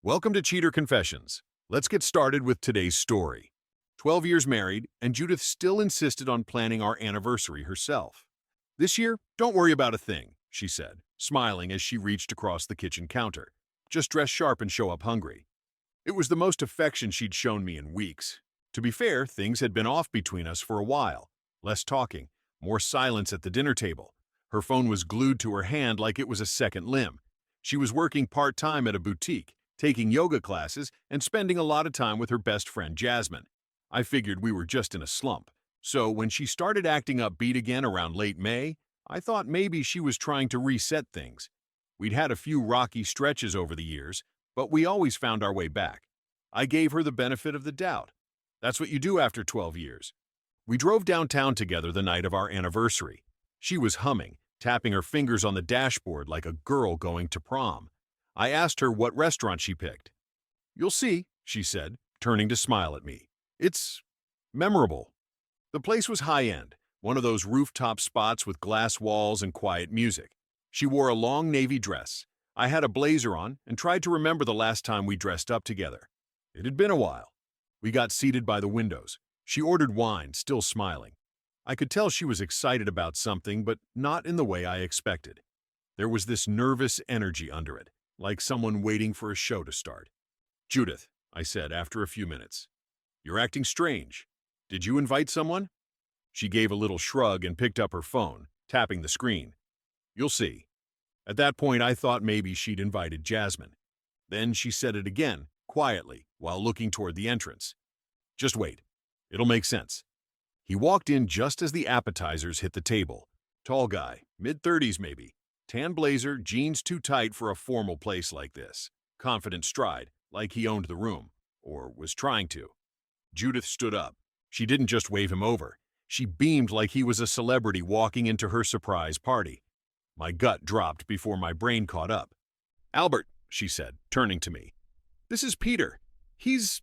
Welcome to Cheater Confessions. Let's get started with today's story. 12 years married, and Judith still insisted on planning our anniversary herself. This year, don't worry about a thing, she said, smiling as she reached across the kitchen counter. Just dress sharp and show up hungry. It was the most affection she'd shown me in weeks. To be fair, things had been off between us for a while. Less talking, more silence at the dinner table. Her phone was glued to her hand like it was a second limb. She was working part-time at a boutique, taking yoga classes and spending a lot of time with her best friend Jasmine. I figured we were just in a slump. So when she started acting upbeat again around late May, I thought maybe she was trying to reset things. We'd had a few rocky stretches over the years, but we always found our way back. I gave her the benefit of the doubt. That's what you do after 12 years. We drove downtown together the night of our anniversary. She was humming, tapping her fingers on the dashboard like a girl going to prom. I asked her what restaurant she picked. "You'll see," she said, turning to smile at me. "It's memorable." The place was high-end, one of those rooftop spots with glass walls and quiet music. She wore a long navy dress. I had a blazer on and tried to remember the last time we dressed up together. It had been a while. We got seated by the windows. She ordered wine, still smiling. I could tell she was excited about something, but not in the way I expected. There was this nervous energy under it, like someone waiting for a show to start. "Judith," I said after a few minutes, "you're acting strange. Did you invite someone?" She gave a little shrug and picked up her phone, tapping the screen. "You'll see." At that point, I thought maybe she'd invited Jasmine. Then she said it again, quietly, while looking toward the entrance. "Just wait. It'll make sense." He walked in just as the appetizers hit the table. Tall guy, mid-30s maybe. Tan blazer, jeans too tight for a formal place like this. Confident stride, like he owned the room, or was trying to. Judith stood up. She didn't just wave him over. She beamed like he was a celebrity walking into her surprise party. My gut dropped before my brain caught up. "Albert," she said, turning to me. "This is Peter. He's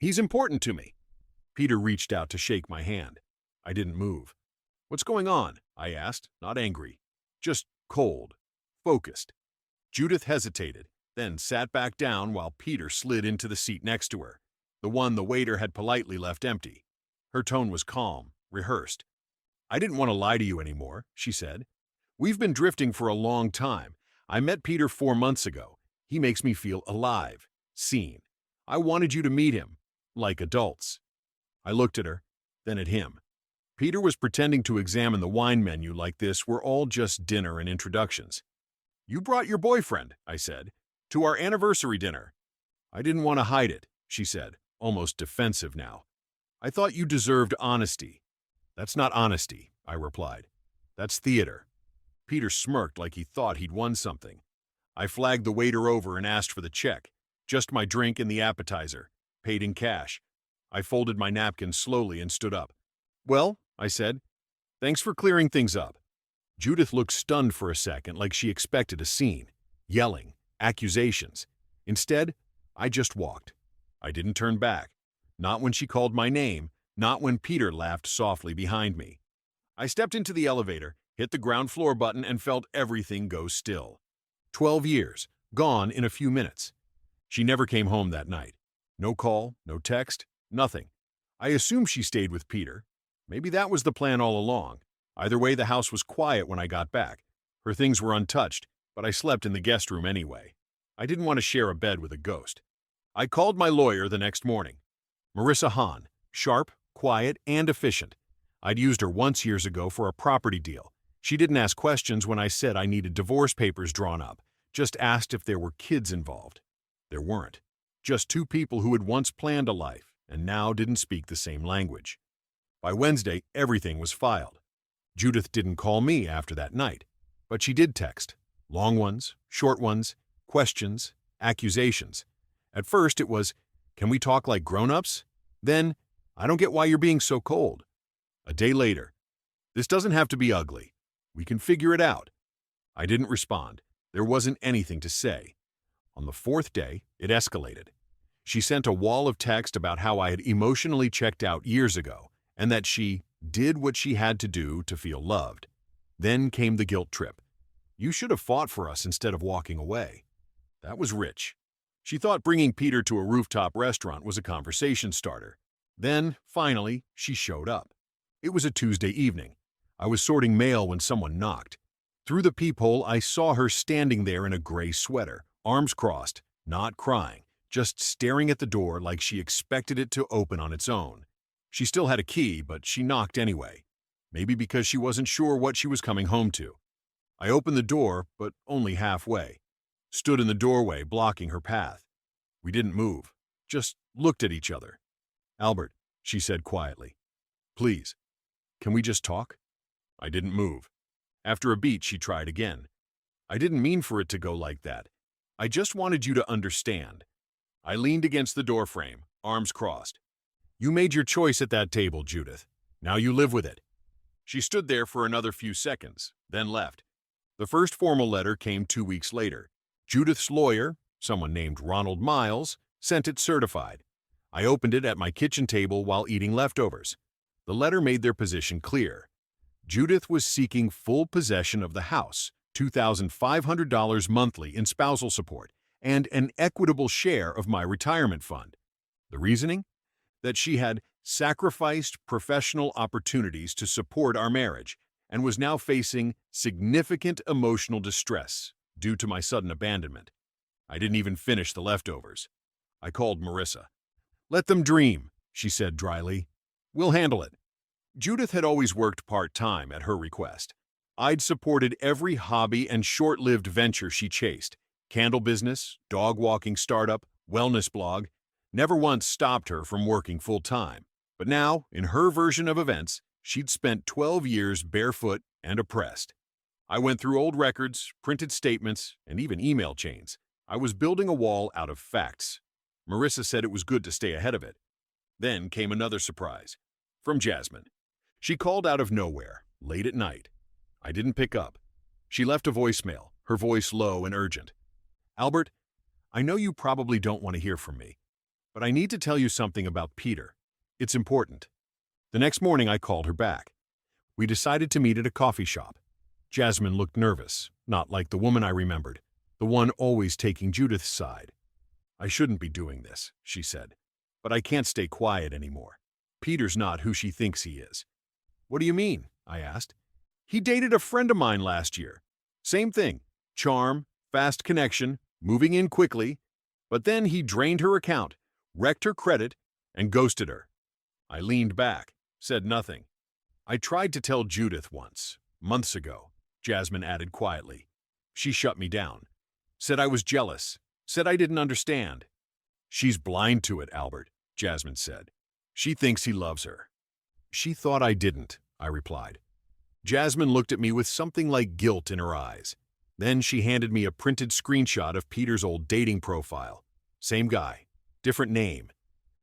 important to me." Peter reached out to shake my hand. I didn't move. "What's going on?" I asked, not angry. Just cold, focused. Judith hesitated, then sat back down while Peter slid into the seat next to her, the one the waiter had politely left empty. Her tone was calm, rehearsed. "I didn't want to lie to you anymore," she said. "We've been drifting for a long time. I met Peter 4 months ago. He makes me feel alive, seen. I wanted you to meet him, like adults." I looked at her, then at him. Peter was pretending to examine the wine menu like this were all just dinner and introductions. "You brought your boyfriend," I said, "to our anniversary dinner." "I didn't want to hide it," she said, almost defensive now. "I thought you deserved honesty." "That's not honesty," I replied. "That's theater." Peter smirked like he thought he'd won something. I flagged the waiter over and asked for the check. Just my drink and the appetizer, paid in cash. I folded my napkin slowly and stood up. "Well," I said, "thanks for clearing things up." Judith looked stunned for a second, like she expected a scene. Yelling, accusations. Instead, I just walked. I didn't turn back. Not when she called my name, not when Peter laughed softly behind me. I stepped into the elevator, hit the ground floor button, and felt everything go still. 12 years, gone in a few minutes. She never came home that night. No call, no text, nothing. I assumed she stayed with Peter. Maybe that was the plan all along. Either way, the house was quiet when I got back. Her things were untouched, but I slept in the guest room anyway. I didn't want to share a bed with a ghost. I called my lawyer the next morning. Marissa Hahn, sharp, quiet, and efficient. I'd used her once years ago for a property deal. She didn't ask questions when I said I needed divorce papers drawn up, just asked if there were kids involved. There weren't. Just two people who had once planned a life and now didn't speak the same language. By Wednesday, everything was filed. Judith didn't call me after that night, but she did text. Long ones, short ones, questions, accusations. At first it was, "Can we talk like grown-ups?" Then, "I don't get why you're being so cold." A day later, "This doesn't have to be ugly. We can figure it out." I didn't respond. There wasn't anything to say. On the 4th day, it escalated. She sent a wall of text about how I had emotionally checked out years ago, and that she did what she had to do to feel loved. Then came the guilt trip. "You should have fought for us instead of walking away." That was rich. She thought bringing Peter to a rooftop restaurant was a conversation starter. Then, finally, she showed up. It was a Tuesday evening. I was sorting mail when someone knocked. Through the peephole, I saw her standing there in a gray sweater, arms crossed, not crying, just staring at the door like she expected it to open on its own. She still had a key, but she knocked anyway. Maybe because she wasn't sure what she was coming home to. I opened the door, but only halfway. Stood in the doorway, blocking her path. We didn't move, just looked at each other. "Albert," she said quietly, "please, can we just talk?" I didn't move. After a beat, she tried again. "I didn't mean for it to go like that. I just wanted you to understand." I leaned against the doorframe, arms crossed. "You made your choice at that table, Judith. Now you live with it." She stood there for another few seconds, then left. The first formal letter came 2 weeks later. Judith's lawyer, someone named Ronald Miles, sent it certified. I opened it at my kitchen table while eating leftovers. The letter made their position clear. Judith was seeking full possession of the house, $2,500 monthly in spousal support, and an equitable share of my retirement fund. The reasoning? That she had sacrificed professional opportunities to support our marriage and was now facing significant emotional distress due to my sudden abandonment. I didn't even finish the leftovers. I called Marissa. "Let them dream," she said dryly. "We'll handle it." Judith had always worked part-time at her request. I'd supported every hobby and short-lived venture she chased. Candle business, dog-walking startup, wellness blog. Never once stopped her from working full-time. But now, in her version of events, she'd spent 12 years barefoot and oppressed. I went through old records, printed statements, and even email chains. I was building a wall out of facts. Marissa said it was good to stay ahead of it. Then came another surprise. From Jasmine. She called out of nowhere, late at night. I didn't pick up. She left a voicemail, her voice low and urgent. "Albert, I know you probably don't want to hear from me, but I need to tell you something about Peter. It's important." The next morning I called her back. We decided to meet at a coffee shop. Jasmine looked nervous, not like the woman I remembered, the one always taking Judith's side. "I shouldn't be doing this," she said, "but I can't stay quiet anymore. Peter's not who she thinks he is." "What do you mean?" I asked. "He dated a friend of mine last year. Same thing, charm, fast connection, moving in quickly, but then he drained her account, wrecked her credit, and ghosted her." I leaned back, said nothing. "I tried to tell Judith once, months ago," Jasmine added quietly. "She shut me down. Said I was jealous. Said I didn't understand." "She's blind to it, Albert," Jasmine said. "She thinks he loves her." "She thought I didn't," I replied. Jasmine looked at me with something like guilt in her eyes. Then she handed me a printed screenshot of Peter's old dating profile. Same guy, different name.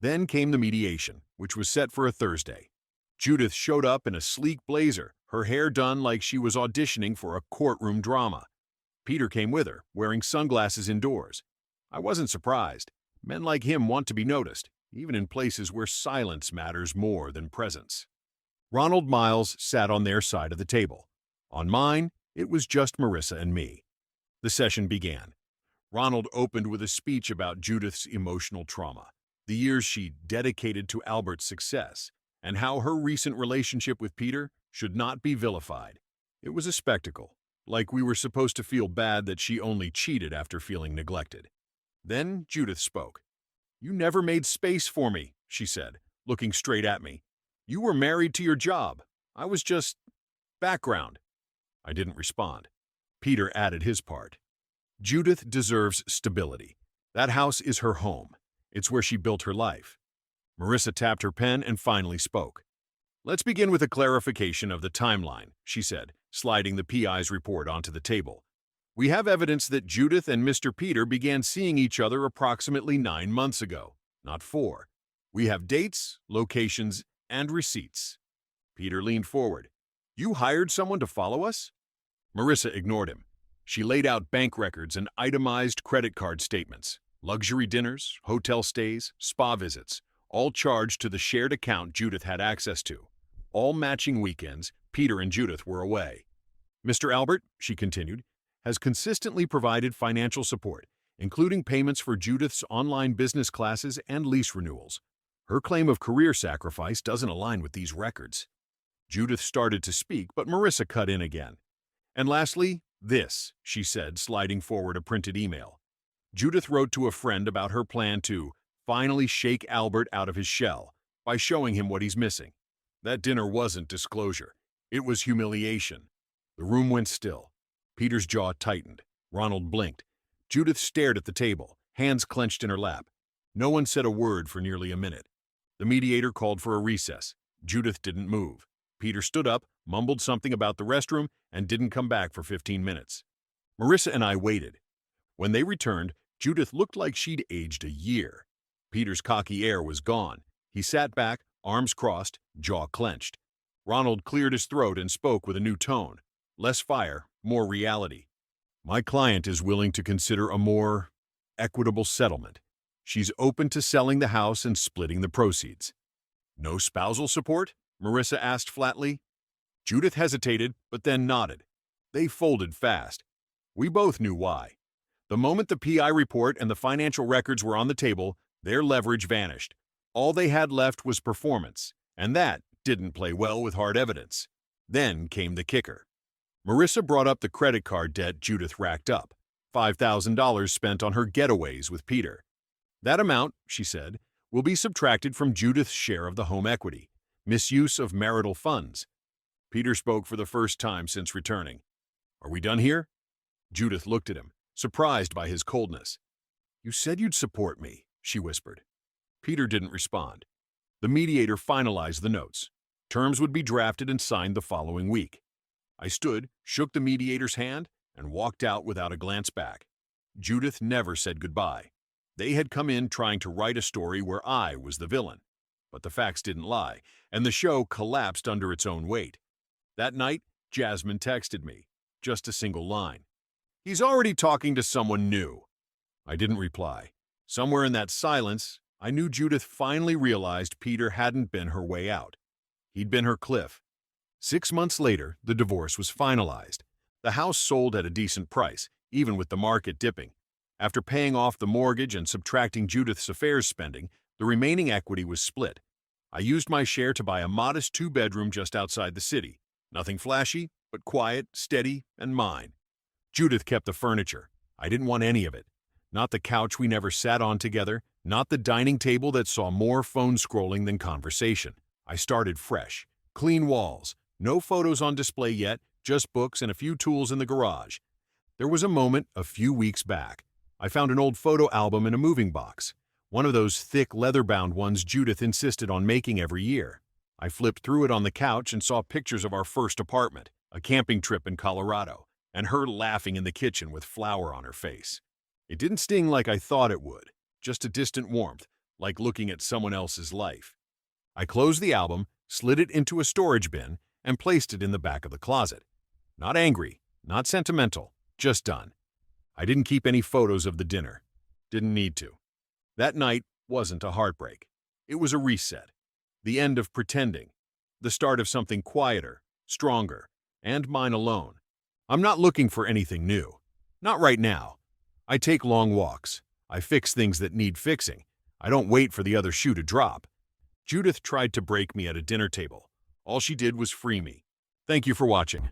Then came the mediation, which was set for a Thursday. Judith showed up in a sleek blazer, her hair done like she was auditioning for a courtroom drama. Peter came with her, wearing sunglasses indoors. I wasn't surprised. Men like him want to be noticed, even in places where silence matters more than presence. Ronald Miles sat on their side of the table. On mine, it was just Marissa and me. The session began. Ronald opened with a speech about Judith's emotional trauma, the years she dedicated to Albert's success, and how her recent relationship with Peter should not be vilified. It was a spectacle, like we were supposed to feel bad that she only cheated after feeling neglected. Then Judith spoke. "You never made space for me," she said, looking straight at me. "You were married to your job. I was just background." I didn't respond. Peter added his part. "Judith deserves stability. That house is her home. It's where she built her life." Marissa tapped her pen and finally spoke. "Let's begin with a clarification of the timeline," she said, sliding the PI's report onto the table. "We have evidence that Judith and Mr. Peter began seeing each other approximately 9 months ago, not 4. We have dates, locations, and receipts." Peter leaned forward. "You hired someone to follow us?" Marissa ignored him. She laid out bank records and itemized credit card statements, luxury dinners, hotel stays, spa visits, all charged to the shared account Judith had access to. All matching weekends, Peter and Judith were away. "Mr. Albert," she continued, "has consistently provided financial support, including payments for Judith's online business classes and lease renewals. Her claim of career sacrifice doesn't align with these records. Judith started to speak, but Marissa cut in again. And lastly, this, she said, sliding forward a printed email. Judith wrote to a friend about her plan to finally shake Albert out of his shell by showing him what he's missing. That dinner wasn't disclosure. It was humiliation. The room went still. Peter's jaw tightened. Ronald blinked. Judith stared at the table, hands clenched in her lap. No one said a word for nearly a minute. The mediator called for a recess. Judith didn't move. Peter stood up, mumbled something about the restroom, and didn't come back for 15 minutes. Marissa and I waited. When they returned, Judith looked like she'd aged a year. Peter's cocky air was gone. He sat back, arms crossed, jaw clenched. Ronald cleared his throat and spoke with a new tone. Less fire, more reality. My client is willing to consider a more equitable settlement. She's open to selling the house and splitting the proceeds. No spousal support? Marissa asked flatly. Judith hesitated, but then nodded. They folded fast. We both knew why. The moment the PI report and the financial records were on the table, their leverage vanished. All they had left was performance, and that didn't play well with hard evidence. Then came the kicker. Marissa brought up the credit card debt Judith racked up, $5,000 spent on her getaways with Peter. That amount, she said, will be subtracted from Judith's share of the home equity, misuse of marital funds. Peter spoke for the first time since returning. Are we done here? Judith looked at him, surprised by his coldness. You said you'd support me, she whispered. Peter didn't respond. The mediator finalized the notes. Terms would be drafted and signed the following week. I stood, shook the mediator's hand, and walked out without a glance back. Judith never said goodbye. They had come in trying to write a story where I was the villain. But the facts didn't lie, and the show collapsed under its own weight. That night, Jasmine texted me, just a single line. He's already talking to someone new. I didn't reply. Somewhere in that silence, I knew Judith finally realized Peter hadn't been her way out. He'd been her cliff. 6 months later, the divorce was finalized. The house sold at a decent price, even with the market dipping. After paying off the mortgage and subtracting Judith's affairs spending, the remaining equity was split. I used my share to buy a modest 2-bedroom just outside the city. Nothing flashy, but quiet, steady, and mine. Judith kept the furniture. I didn't want any of it. Not the couch we never sat on together, not the dining table that saw more phone scrolling than conversation. I started fresh. Clean walls. No photos on display yet, just books and a few tools in the garage. There was a moment a few weeks back. I found an old photo album in a moving box, one of those thick leather-bound ones Judith insisted on making every year. I flipped through it on the couch and saw pictures of our first apartment, a camping trip in Colorado, and her laughing in the kitchen with flour on her face. It didn't sting like I thought it would, just a distant warmth, like looking at someone else's life. I closed the album, slid it into a storage bin, and placed it in the back of the closet. Not angry, not sentimental, just done. I didn't keep any photos of the dinner. Didn't need to. That night wasn't a heartbreak. It was a reset. The end of pretending. The start of something quieter, stronger, and mine alone. I'm not looking for anything new. Not right now. I take long walks. I fix things that need fixing. I don't wait for the other shoe to drop. Judith tried to break me at a dinner table. All she did was free me. Thank you for watching.